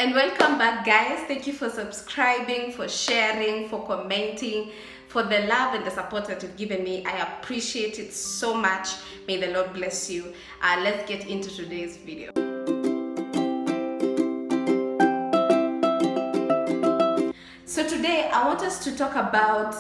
and welcome back, guys. Thank you for subscribing, for sharing, for commenting, for the love and the support that you've given me. I appreciate it so much. May the Lord bless you. Let's get into today's video. So today I want us to talk about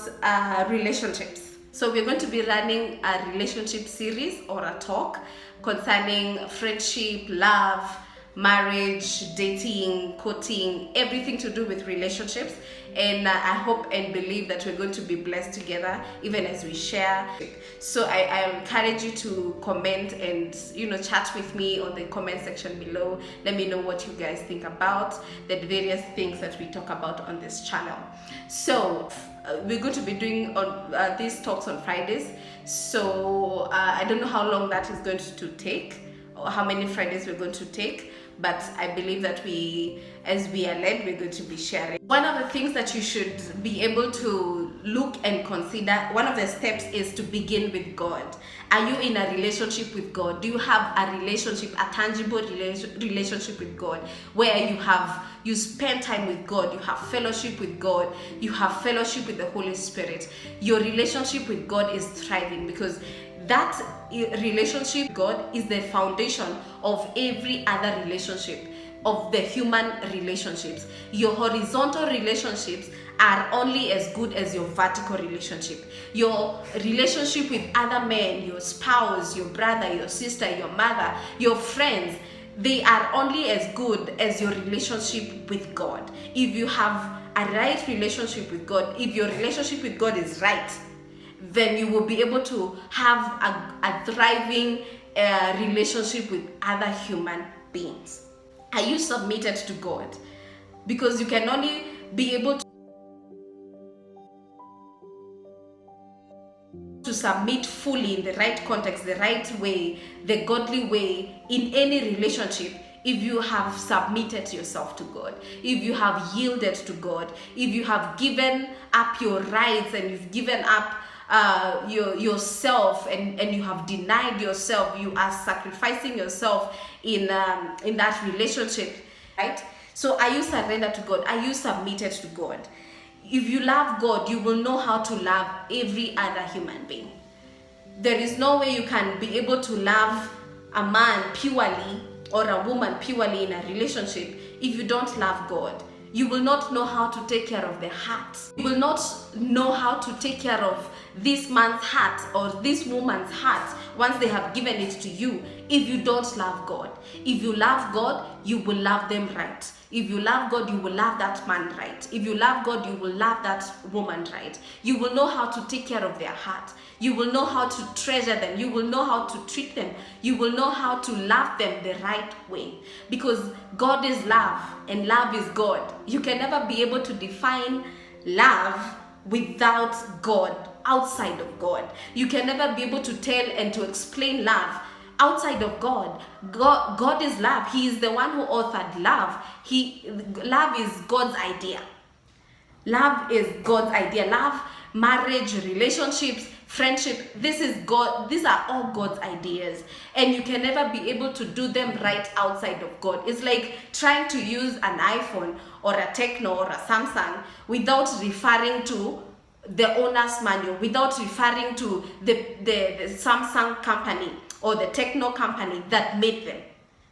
relationships. So we're going to be running a relationship series or a talk concerning friendship, love, marriage, dating, courting, everything to do with relationships. And I hope and believe that we're going to be blessed together even as we share. So I encourage you to comment and chat with me on the comment section below. Let me know what you guys think about the various things that we talk about on this channel. So we're going to be doing these talks on Fridays. So I don't know how long that is going to take or how many Fridays we're going to take, but I believe that as we are led, we're going to be sharing. One of the things that you should be able to look and consider, one of the steps is to begin with God. Are you in a relationship with God? Do you have a relationship, a tangible relationship with God, where you spend time with God, you have fellowship with God, you have fellowship with the Holy Spirit? Your relationship with God is thriving, because that relationship with God is the foundation of every other relationship, of the human relationships. Your horizontal relationships are only as good as your vertical relationship. Your relationship with other men, your spouse, your brother, your sister, your mother, your friends, they are only as good as your relationship with God. If you have a right relationship with God, if your relationship with God is right, then you will be able to have a thriving relationship with other human beings. Are you submitted to God? Because you can only be able to submit fully in the right context, the right way, the godly way in any relationship if you have submitted yourself to God, if you have yielded to God, if you have given up your rights and you've given up yourself and you have denied yourself. You are sacrificing yourself in that relationship, right? So are you surrendered to God? Are you submitted to God? If you love God, you will know how to love every other human being. There is no way you can be able to love a man purely or a woman purely in a relationship if you don't love God. You will not know how to take care of the heart. You will not know how to take care of this man's heart or this woman's heart once they have given it to you if you don't love God. If you love God, you will love them right. If you love God, you will love that man right. If you love God, you will love that woman right. You will know how to take care of their heart. You will know how to treasure them. You will know how to treat them. You will know how to love them the right way. Because God is love and love is God. You can never be able to define love without God, outside of God. You can never be able to tell and to explain love outside of God. God is love. He is the one who authored love. Love is God's idea. Love is God's idea. Love, marriage, relationships, friendship, these are all God's ideas, and you can never be able to do them right outside of God. It's like trying to use an iPhone or a Tecno or a Samsung without referring to the owner's manual, without referring to the Samsung company or the Tecno company that made them,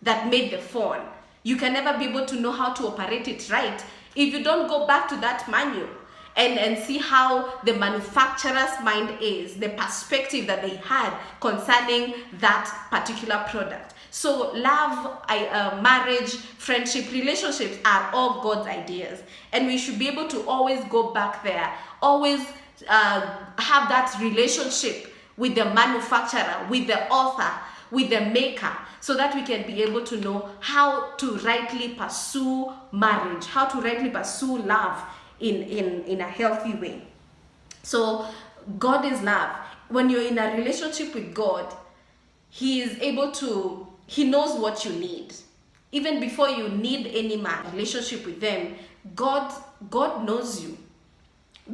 that made the phone. You can never be able to know how to operate it right if you don't go back to that manual and see how the manufacturer's mind is, the perspective that they had concerning that particular product. So love, marriage, friendship, relationships are all God's ideas, and we should be able to always go back there, always have that relationship with the manufacturer, with the author, with the maker, so that we can be able to know how to rightly pursue marriage, how to rightly pursue love in a healthy way. So God is love. When you're in a relationship with God, He knows what you need. Even before you need any man, relationship with them, God knows you.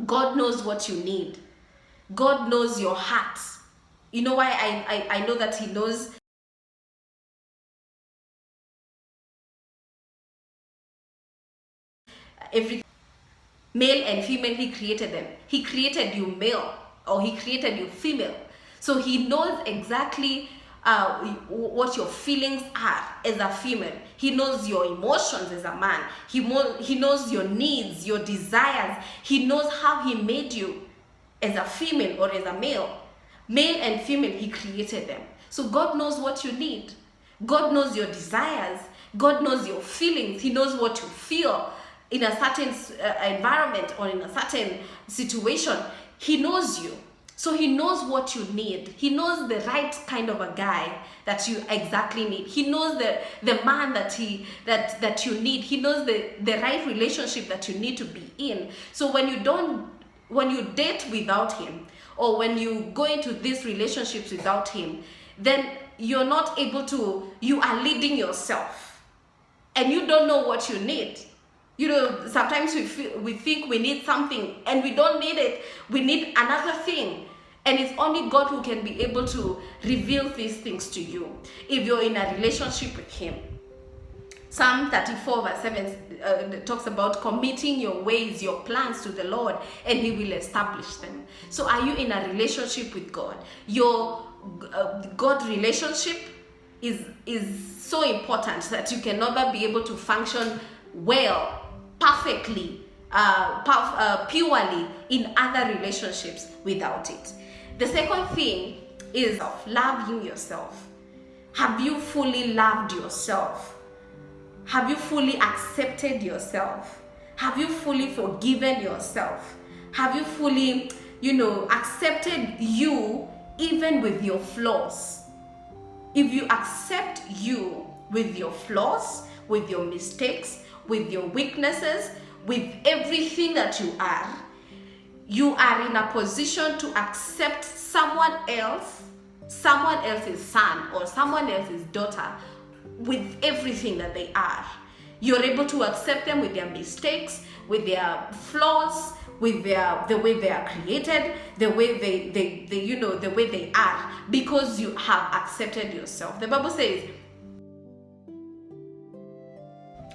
God knows what you need. God knows your heart. You know why I know that He knows? every male and female, he created them. He created you male, or he created you female. So he knows exactly what your feelings are as a female. He knows your emotions as a man. He knows your needs, your desires. He knows how he made you as a female or as a male. Male and female, he created them. So God knows what you need. God knows your desires. God knows your feelings. He knows what you feel in a certain environment or in a certain situation. He knows you. So he knows what you need. He knows the right kind of a guy that you exactly need. He knows the man that you need. He knows the right relationship that you need to be in. So when you date without him, or when you go into these relationships without him, then you are leading yourself, and you don't know what you need. Sometimes we think we need something and we don't need it. We need another thing. And it's only God who can be able to reveal these things to you if you're in a relationship with him. Psalm 34 verse 7 talks about committing your ways, your plans to the Lord, and he will establish them. So are you in a relationship with God? Your God relationship is so important that you can never be able to function well, perfectly, purely in other relationships without it. The second thing is loving yourself. Have you fully loved yourself? Have you fully accepted yourself? Have you fully forgiven yourself? Have you fully, accepted you even with your flaws? If you accept you with your flaws, with your mistakes, with your weaknesses, with everything that you are in a position to accept someone else's son or someone else's daughter with everything that they are. You're able to accept them with their mistakes, with their flaws, with the way they are created, the way the way they are, because you have accepted yourself. The Bible says,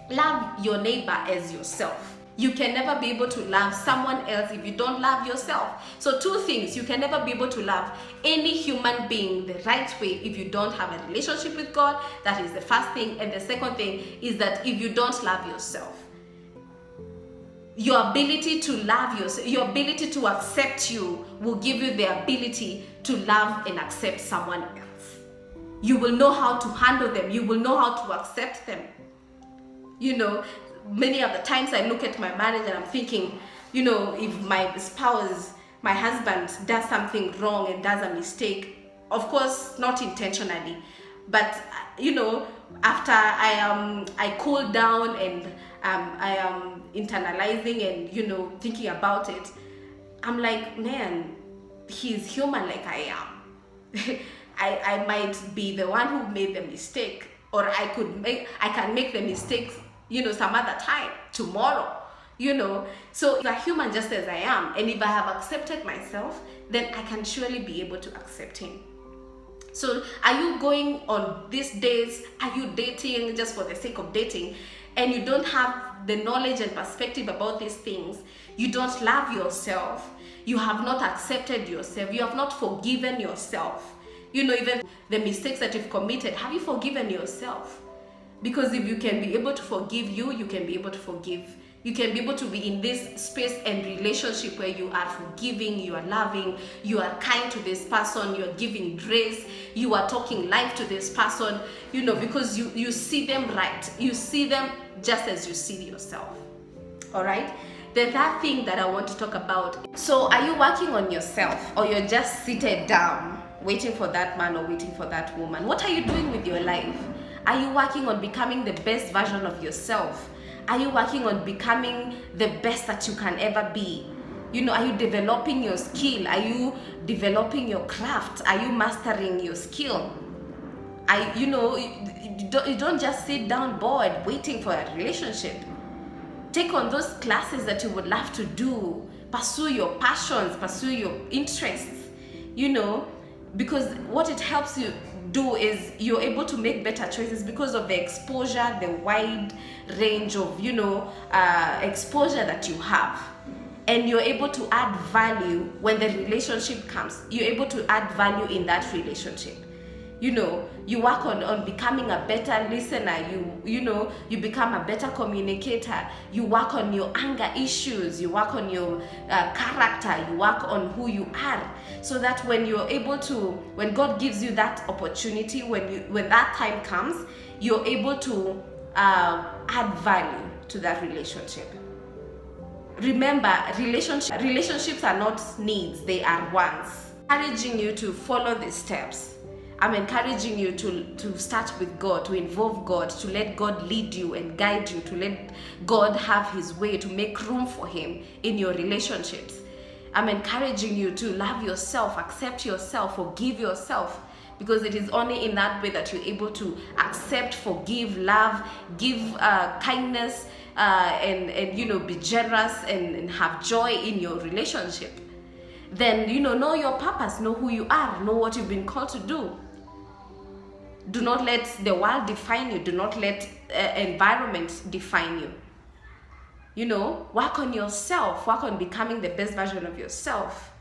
love your neighbor as yourself. You can never be able to love someone else if you don't love yourself. So two things: you can never be able to love any human being the right way if you don't have a relationship with God. That is the first thing. And the second thing is that if you don't love yourself, your ability to love yourself, your ability to accept you will give you the ability to love and accept someone else. You will know how to handle them. You will know how to accept them. Many of the times I look at my marriage and I'm thinking, if my spouse, my husband does something wrong and does a mistake, of course, not intentionally, but after I cool down and I am internalizing and thinking about it, I'm like, man, he's human like I am. I might be the one who made the mistake, or I can make the mistakes some other time, tomorrow, So if I'm human just as I am, and if I have accepted myself, then I can surely be able to accept him. So are you going on these days, are you dating just for the sake of dating, and you don't have the knowledge and perspective about these things? You don't love yourself. You have not accepted yourself. You have not forgiven yourself. Even the mistakes that you've committed, have you forgiven yourself? Because if you can be able to forgive you can be able to forgive. You can be able to be in this space and relationship where you are forgiving, you are loving, you are kind to this person, you are giving grace, you are talking life to this person, because you see them right. You see them just as you see yourself. All right? The third thing that I want to talk about. So are you working on yourself, or you're just seated down waiting for that man or waiting for that woman? What are you doing with your life? Are you working on becoming the best version of yourself? Are you working on becoming the best that you can ever be? Are you developing your skill? Are you developing your craft? Are you mastering your skill? You don't just sit down bored waiting for a relationship. Take on those classes that you would love to do. Pursue your passions, pursue your interests, because what it helps you do is you're able to make better choices because of the exposure, the wide range of, you know, exposure that you have. And you're able to add value when the relationship comes. You're able to add value in that relationship. You know, you work on becoming a better listener. You know, you become a better communicator. You work on your anger issues. You work on your character. You work on who you are, so that when you're able to, when God gives you that opportunity, when that time comes, you're able to add value to that relationship. Remember, relationships are not needs, they are wants. Encouraging you to follow these steps. I'm encouraging you to start with God, to involve God, to let God lead you and guide you, to let God have his way, to make room for him in your relationships. I'm encouraging you to love yourself, accept yourself, forgive yourself, because it is only in that way that you're able to accept, forgive, love, give kindness, and you know, be generous and have joy in your relationship. Then, you know your purpose, know who you are, know what you've been called to do. Do not let the world define you. Do not let environment define you. You know, work on yourself, work on becoming the best version of yourself,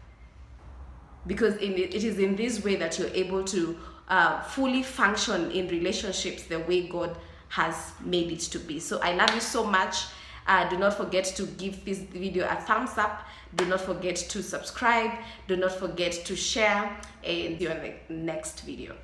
because it is in this way that you're able to fully function in relationships the way God has made it to be. So I love you so much. Do not forget to give this video a thumbs up. Do not forget to subscribe. Do not forget to share, and see you on the next video.